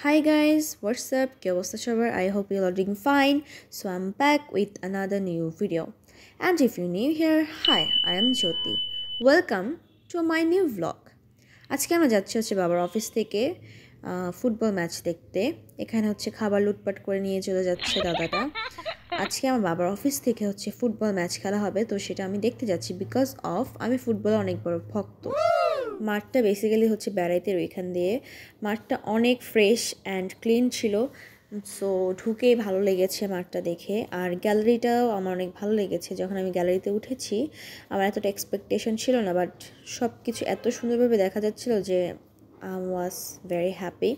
Hi guys, what's up? কি অবস্থা সবার? I hope you are doing fine. So I'm back with another new video. And if you're new here, hi, I am Jyoti. Welcome to my new vlog. আজকে আমরা যাচ্ছি বাবার office থেকে football match দেখতে। এখানে খাবার লুটপাট করে নিয়ে চলে যাচ্ছে দাদাটা। আজকে আমার বাবার অফিস থেকে ফুটবল ম্যাচ খেলা হবে, তো সেটা আমি দেখতে যাচ্ছি বিকজ অফ আমি ফুটবল অনেক বড় ভক্ত। মাঠটা বেসিক্যালি বেড়াইতের ওইখান দিয়ে। মাঠটা অনেক ফ্রেশ অ্যান্ড ক্লিন ছিল, সো ঢুকেই ভালো লেগেছে মাঠটা দেখে। আর গ্যালারিটাও আমার অনেক ভালো লেগেছে। যখন আমি গ্যালারিতে উঠেছি আমার এতটা এক্সপেকটেশন ছিল না, বাট সব কিছু এত সুন্দরভাবে দেখা যাচ্ছিল যে আই ওয়াজ ভেরি হ্যাপি।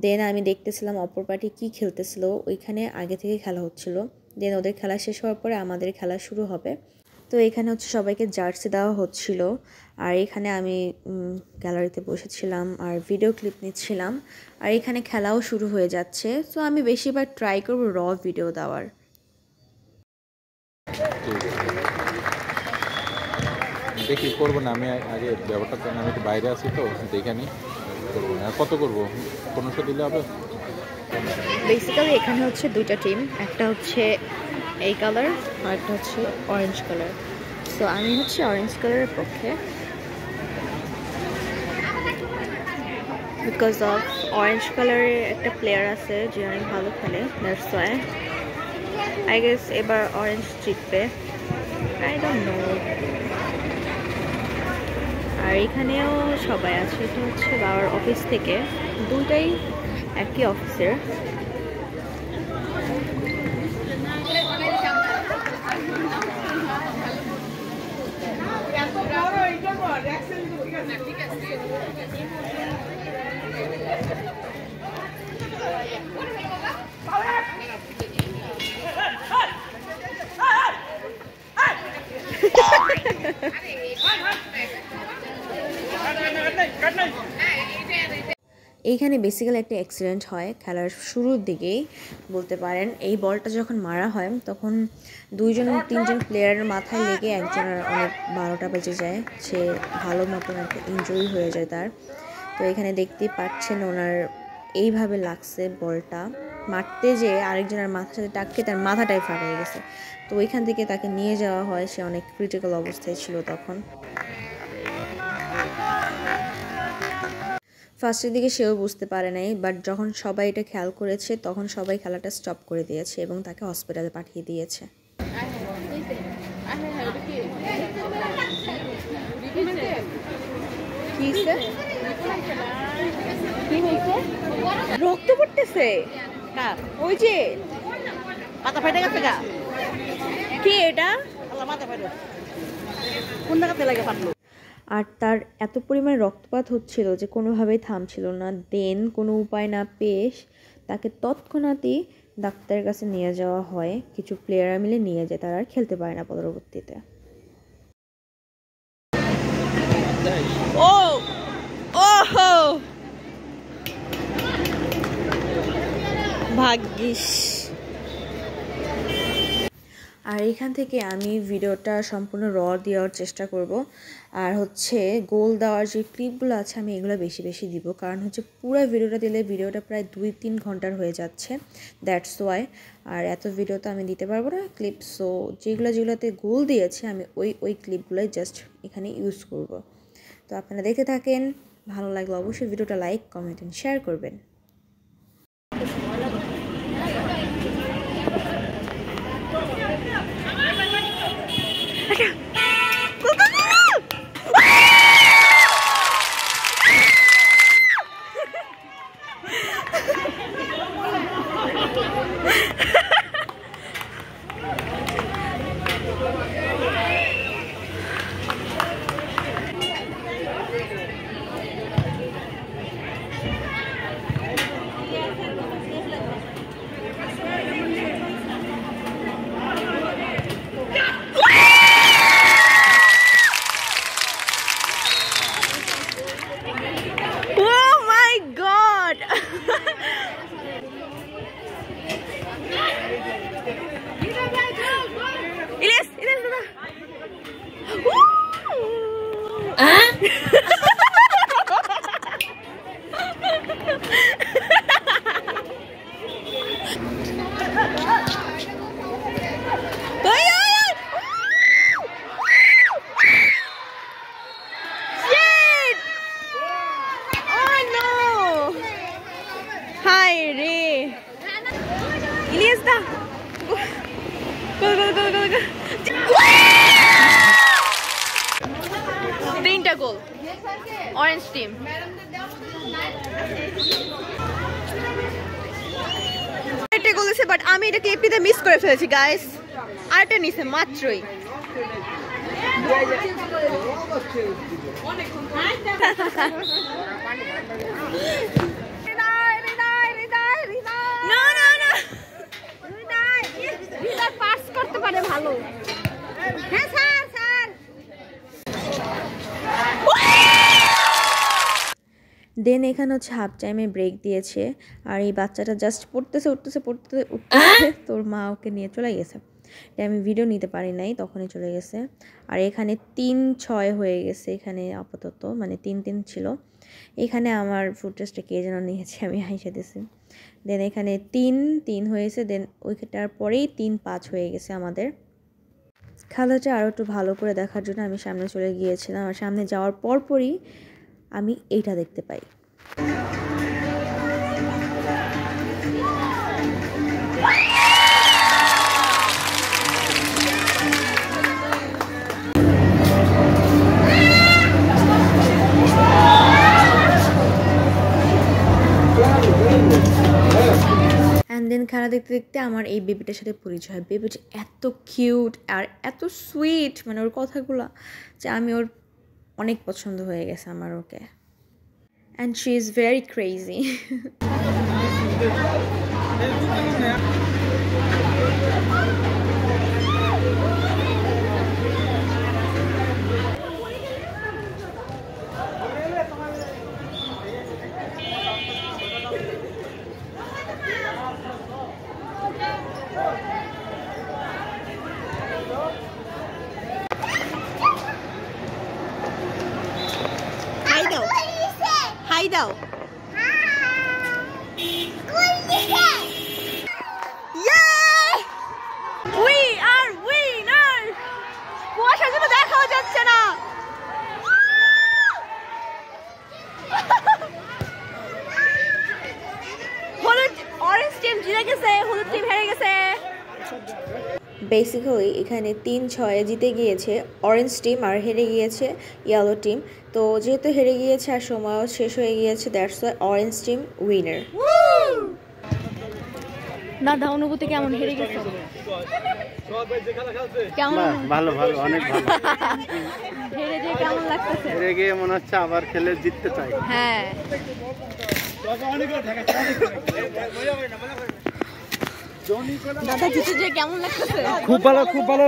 দেন আমি দেখতেছিলাম অপর পার্টি কী খেলতেছিল, ওইখানে আগে থেকে খেলা হচ্ছিল। দেন ওদের খেলা শেষ হওয়ার পরে আমাদের খেলা শুরু হবে। তো এখানে সবাইকে জার্সি দেওয়া হচ্ছিল, আর এখানে আমি গ্যালারিতে বসেছিলাম আর ভিডিও ক্লিপ নিচ্ছিলাম। আর এখানে খেলাও শুরু হয়ে যাচ্ছে, তো আমি বেশিরভাগ ট্রাই করব র ভিডিও দেওয়ার। দেখি করবো না, আমি আগে ব্যাপারটা আমি একটু বাইরে আছি তো দেখে নিই, করবো না। কত করবো? 1500 দিলে হবে? বেসিক্যালি এখানে দুইটা টিম, একটা এই কালার আর একটা অরেঞ্জ কালার। সো আমি অরেঞ্জ কালারের পক্ষে, বিকজ অফ অরেঞ্জ কালারের একটা প্লেয়ার আছে যে অনেক ভালো খেলে, দ্যাটস ওয়াই আই গেস এবার অরেঞ্জ জিতবে, আই ডোন্ট নো। আর এখানেও সবাই আছে, এটা বাবার অফিস থেকে, দুইটাই একই অফিসের। এইখানে বেসিক্যালি একটা অ্যাক্সিডেন্ট হয় খেলার শুরুর দিকেই বলতে পারেন। এই বলটা যখন মারা হয় তখন তিনজন প্লেয়ারের মাথায় লেগে একজনের অনেক 12টা বেজে যায়, সে ভালো মতন একটা ইনজুরি হয়ে যায় তার। তো এখানে দেখতেই পাচ্ছেন ওনার এইভাবে লাগছে বলটা, মারতে যে আরেকজনের মাথার সাথে টাক্কে তার মাথাটাই ফাটিয়ে গেছে। তো ওইখান থেকে তাকে নিয়ে যাওয়া হয়, সে অনেক ক্রিটিক্যাল অবস্থায় ছিল তখন। ফার্স্টের দিকে সেও বুঝতে পারে নাই, বাট যখন সবাই এটা খেয়াল করেছে তখন সবাই খেলাটা স্টপ করে দিয়েছে এবং তাকে হসপিটালে পাঠিয়ে দিয়েছে। রক্ত পড়তেছে, ওই যে মাথা ফাটে গেছে গা, কি এটা মাথা ফাটে কোন জায়গাতে লাগে ফাটলো। আর তার এত পরিমাণে রক্তপাত হচ্ছিল যে কোনোভাবেই থামছিল না। দেন কোনো উপায় না পেয়ে তাকে তৎক্ষণাৎই ডাক্তারের কাছে নিয়ে যাওয়া হয়। কিছু প্লেয়াররা মিলে নিয়ে যায়, তারা আর খেলতে পারে না পরবর্তীতে। ভাগ্যিস। আর এখান থেকে আমি ভিডিওটা সম্পূর্ণ র দেওয়ার চেষ্টা করব। আর গোল দেওয়ার যে ক্লিপগুলো আছে আমি এগুলো বেশি বেশি দিব, কারণ পুরো ভিডিওটা দিলে ভিডিওটা প্রায় 2-3 ঘন্টার হয়ে যাচ্ছে, দ্যাটস ওয়াই। আর এত ভিডিও তো আমি দিতে পারবো না ক্লিপ, সো যেগুলোতে গোল দিয়েছে আমি ওই ক্লিপগুলোই জাস্ট এখানে ইউজ করব। তো আপনারা দেখতে থাকেন, ভালো লাগলে অবশ্যই ভিডিওটা লাইক, কমেন্ট এন্ড শেয়ার করবেন। Orange team. এটা বলেছে বাট আমি এটা কেপিতে মিস করে ফেলেছি গাইস। আরেকটা নিছে মাত্রই। করতে পারে ভালো। হ্যাঁ স্যার স্যার। দেন এখানে হচ্ছে হাফ টাইমে ব্রেক দিয়েছে আর এই বাচ্চাটা জাস্ট পড়তেছে তোর মা ওকে নিয়ে চলে গেছে। আমি ভিডিও নিতে পারি নাই, তখনই চলে গেছে। আর এখানে 3-6 হয়ে গেছে এখানে আপাতত, মানে 3-3 ছিল। এখানে আমার ফুটেজটা কে যেন নিয়েছে, আমি হাসে দিয়েছি। দেন এখানে 3-3 হয়েছে, দেন ওইটার পরেই 3-5 হয়ে গেছে আমাদের। খেলাটা আরও একটু ভালো করে দেখার জন্য আমি সামনে চলে গিয়েছিলাম। আর সামনে যাওয়ার পরপরই আমি এইটা দেখতে পাই। দেন খেলা দেখতে দেখতে আমার এই বেবিটার সাথে পরিচয় হয়। বেবিটা এত কিউট আর এত সুইট, মানে ওর কথাগুলো যে আমি ওর অনেক পছন্দ হয়ে গেছে আমার ওকে। And she is very crazy. Hi দাও। We are winners! কুয়াশার জন্য দেখাও যাচ্ছে না। হলুদ অরেঞ্জ টিম জিতে গেছে, হলুদ টিম হেরে গেছে। বেসিক্যালি এখানে 3-6 জিতে গিয়েছে অরেঞ্জ টিম আর হেরে গিয়েছে ইয়েলো টিম। তো যেহেতু হেরে গিয়েছে আর সময়ও শেষ হয়ে গিয়েছে, that's why orange team winner. দাদা অনুভূতি কেমন? হেরে গেছে কেমন? ভালো ভালো, অনেক ভালো। হেরে গিয়ে কেমন লাগতেছে? হেরে গিয়ে মনে হচ্ছে আবার খেলে জিততে চাই। হ্যাঁ। দাদা জিতে যে কেমন লাগতেছে? খুব ভালো, খুব ভালো।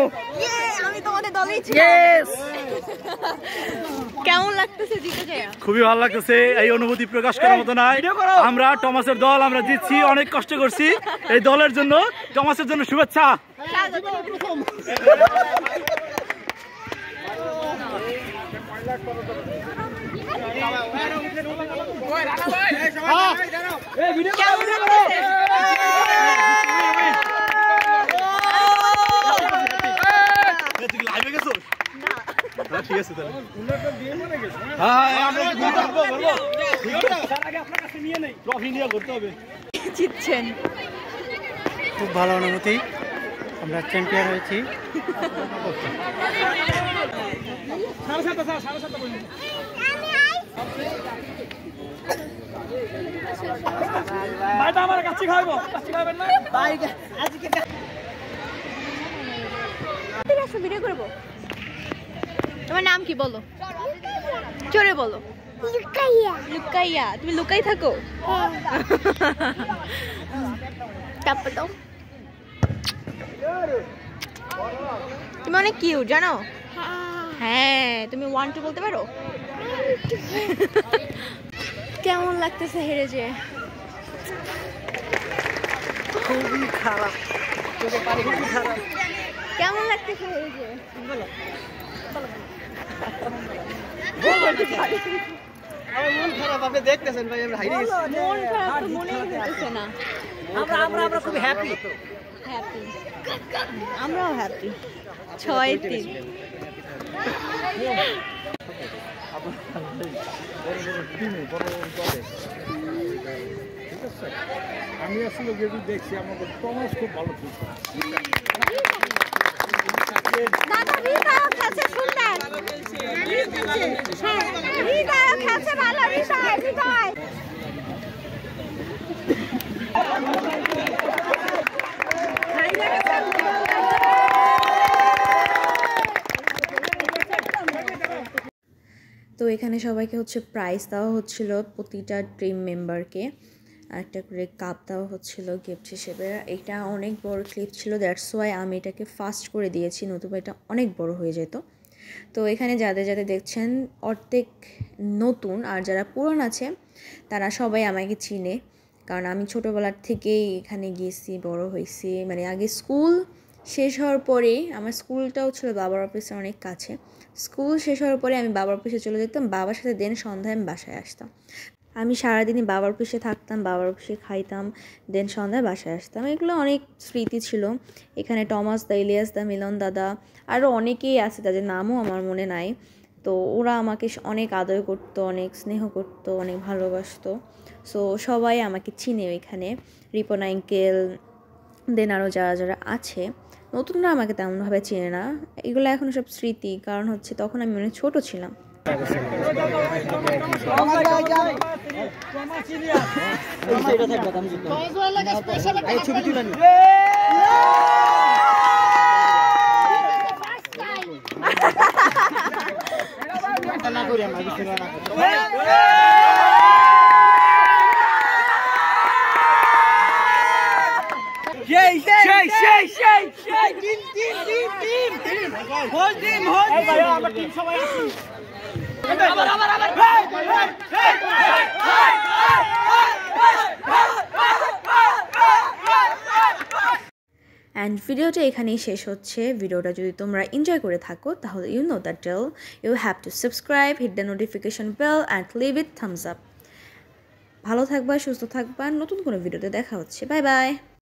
আমি তোমাদের দলেই ছিলাম। কেমন লাগতেছে জিতে যায়? খুবই ভালো লাগতেছে। এই অনুভূতি প্রকাশ করার মতো নাই। আমরা টমাসের দল, আমরা জিতছি, অনেক কষ্ট করছি এই দলের জন্য। টমাসের জন্য শুভেচ্ছা। জিতছেন, খুব ভালো অনুভূতি, আমরা চ্যাম্পিয়ন হয়েছি। আমার কাছে খাইবো, খাবেন না? ভিডিও করবো। তোমার নাম কি বলো? জোরে বলো। লুকাইয়া। লুকাইয়া? তুমি লুকাই থাকো? তারপর দাও। তুমি অনেক কিউট জানো? হ্যাঁ। তুমি 1-2 বলতে পারো? কেমন লাগতেছে হেরে যে? খুবই খারাপ, খুবই খারাপ। কেমন লাগতেছে হেরে যে? আমার মন খারাপ, আপনি দেখতেছেন ভাই, আমরা হারিয়ে গেছি। মন খারাপ তো মনেই হচ্ছে না। আমরা খুব হ্যাপি। হ্যাপি, আমরাও হ্যাপি। 6-3। আমি আসলে যেটু দেখছি আমাদের টমাস খুব ভালো খেলছে। দাদা তো এখানে সবাইকে হচ্ছে প্রাইজ দেওয়া হচ্ছিল, প্রতিটা টিম মেম্বারকে একটা করে কাপ দেওয়া হচ্ছিল গিফট হিসেবে। এটা অনেক বড় ক্লিপ ছিল, দ্যাটস ওয়াই আমি এটাকে ফাস্ট করে দিয়েছি, নতুবা এটা অনেক বড় হয়ে যেত। তো এখানে যাদের যাদের দেখছেন অর্ধেক নতুন, আর যারা পুরান আছে তারা সবাই আমাকে চিনে, কারণ আমি ছোটোবেলার থেকেই এখানে গিয়েছি, বড় হয়েছি। মানে আগে স্কুল শেষ হওয়ার পরেই, আমার স্কুলটাও ছিল বাবার অফিসের অনেক কাছে, স্কুল শেষ হওয়ার পরে আমি বাবার অফিসে চলে যেতাম, বাবার সাথে দেন সন্ধ্যায় আমি বাসায় আসতাম। আমি সারাদিনই বাবার অফিসে থাকতাম, বাবার অফিসে খাইতাম, দেন সন্ধ্যায় বাসায় আসতাম। এগুলো অনেক স্মৃতি ছিল। এখানে টমাস দা, ইলিয়াস দা, মিলন দাদা, আরও অনেকেই আছে তাদের নামও আমার মনে নাই। তো ওরা আমাকে অনেক আদর করতো, অনেক স্নেহ করতো, অনেক ভালোবাসতো। সো সবাই আমাকে চিনে ওইখানে, রিপন আঙ্কেল, দেন আরও যারা যারা আছে। নতুনরা আমাকে তেমনভাবে চেনে না, এগুলো এখন সব স্মৃতি, কারণ হচ্ছে তখন আমি অনেক ছোটো ছিলাম। অ্যান্ড ভিডিওটা এখানেই শেষ হচ্ছে। ভিডিওটা যদি তোমরা এনজয় করে থাকো তাহলে you know that tell you have to subscribe, hit the notification bell and leave it thumbs up. ভালো থাকবা, সুস্থ থাকবা, নতুন কোনো ভিডিওতে দেখা হচ্ছে। Bye by.